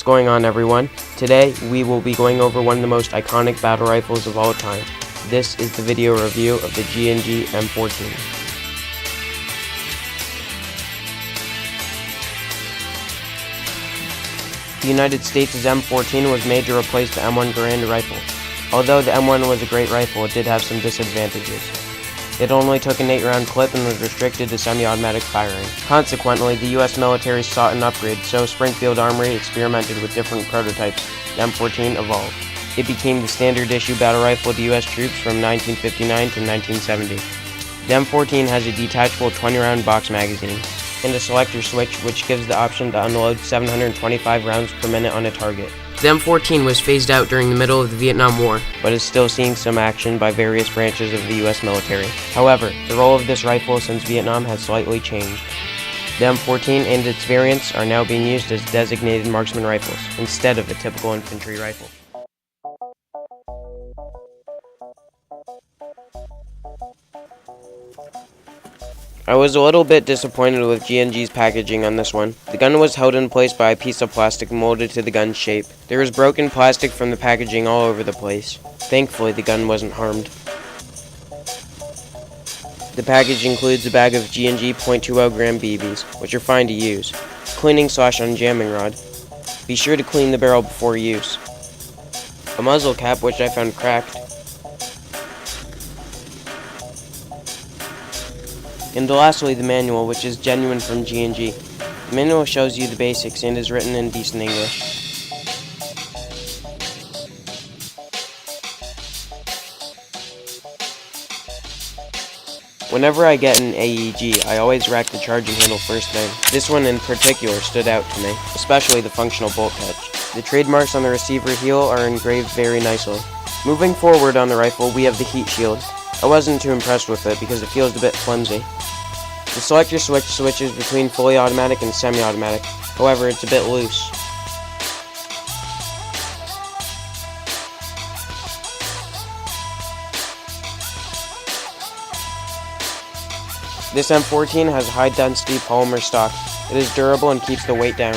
What's going on, everyone? Today we will be going over one of the most iconic battle rifles of all time. This is the video review of the G&G M14. The United States' M14 was made to replace the M1 Garand rifle. Although the M1 was a great rifle, it did have some disadvantages. It only took an 8-round clip and was restricted to semi-automatic firing. Consequently, the U.S. military sought an upgrade, so Springfield Armory experimented with different prototypes. The M14 evolved. It became the standard issue battle rifle to U.S. troops from 1959 to 1970. The M14 has a detachable 20-round box magazine and a selector switch which gives the option to unload 725 rounds per minute on a target. The M14 was phased out during the middle of the Vietnam War, but is still seeing some action by various branches of the U.S. military. However, the role of this rifle since Vietnam has slightly changed. The M14 and its variants are now being used as designated marksman rifles, instead of a typical infantry rifle. I was a little bit disappointed with G&G's packaging on this one. The gun was held in place by a piece of plastic molded to the gun's shape. There was broken plastic from the packaging all over the place. Thankfully, the gun wasn't harmed. The package includes a bag of G&G .20 gram BBs, which are fine to use. Cleaning/unjamming rod. Be sure to clean the barrel before use. A muzzle cap, which I found cracked. And lastly, the manual, which is genuine from G&G. The manual shows you the basics and is written in decent English. Whenever I get an AEG, I always rack the charging handle first thing. This one in particular stood out to me, especially the functional bolt catch. The trademarks on the receiver heel are engraved very nicely. Moving forward on the rifle, we have the heat shield. I wasn't too impressed with it because it feels a bit flimsy. The selector switch switches between fully automatic and semi-automatic, however it's a bit loose. This M14 has a high-density polymer stock. It is durable and keeps the weight down.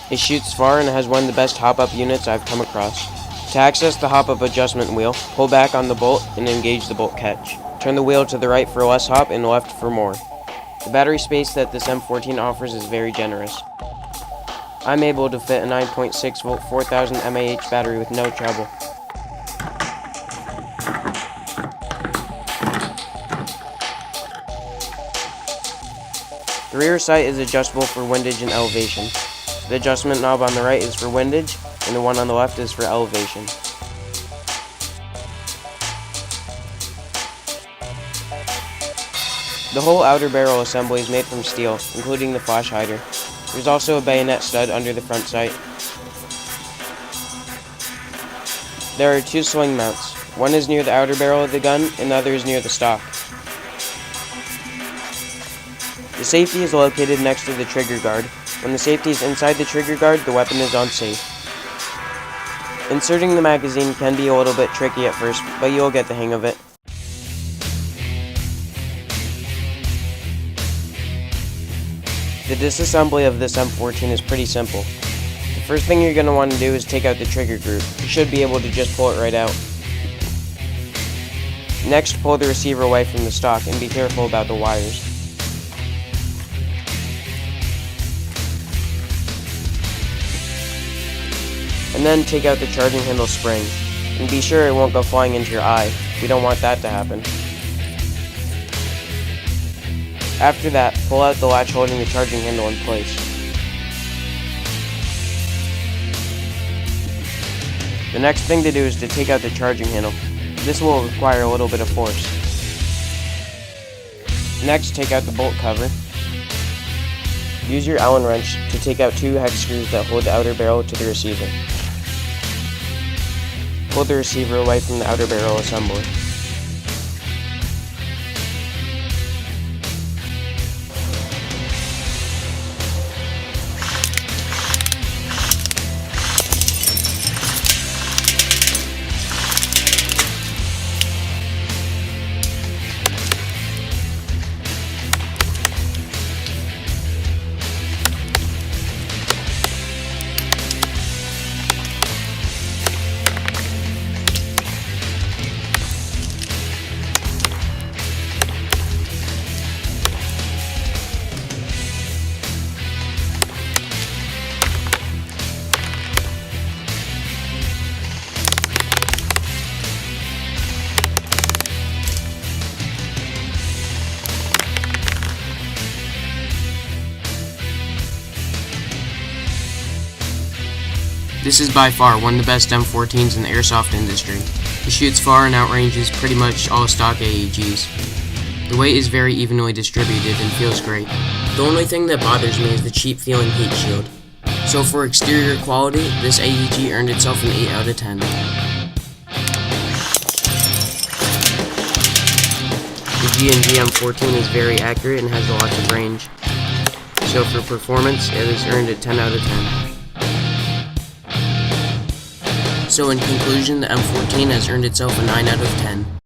It shoots far and has one of the best hop-up units I've come across. To access the hop-up adjustment wheel, pull back on the bolt and engage the bolt catch. Turn the wheel to the right for less hop and left for more. The battery space that this M14 offers is very generous. I'm able to fit a 9.6 volt 4000 mAh battery with no trouble. The rear sight is adjustable for windage and elevation. The adjustment knob on the right is for windage, and the one on the left is for elevation. The whole outer barrel assembly is made from steel, including the flash hider. There's also a bayonet stud under the front sight. There are two sling mounts. One is near the outer barrel of the gun, and the other is near the stock. The safety is located next to the trigger guard. When the safety is inside the trigger guard, the weapon is on safe. Inserting the magazine can be a little bit tricky at first, but you'll get the hang of it. The disassembly of this M14 is pretty simple. The first thing you're going to want to do is take out the trigger group. You should be able to just pull it right out. Next, pull the receiver away from the stock and be careful about the wires. And then take out the charging handle spring. And be sure it won't go flying into your eye. We don't want that to happen. After that, pull out the latch holding the charging handle in place. The next thing to do is to take out the charging handle. This will require a little bit of force. Next, take out the bolt cover. Use your Allen wrench to take out two hex screws that hold the outer barrel to the receiver. Pull the receiver away from the outer barrel assembly. This is by far one of the best M14s in the airsoft industry. It shoots far and outranges pretty much all stock AEGs. The weight is very evenly distributed and feels great. The only thing that bothers me is the cheap feeling heat shield. So for exterior quality, this AEG earned itself an 8 out of 10. The G&G M14 is very accurate and has lots of range. So for performance, it has earned a 10 out of 10. So in conclusion, the M14 has earned itself a 9 out of 10.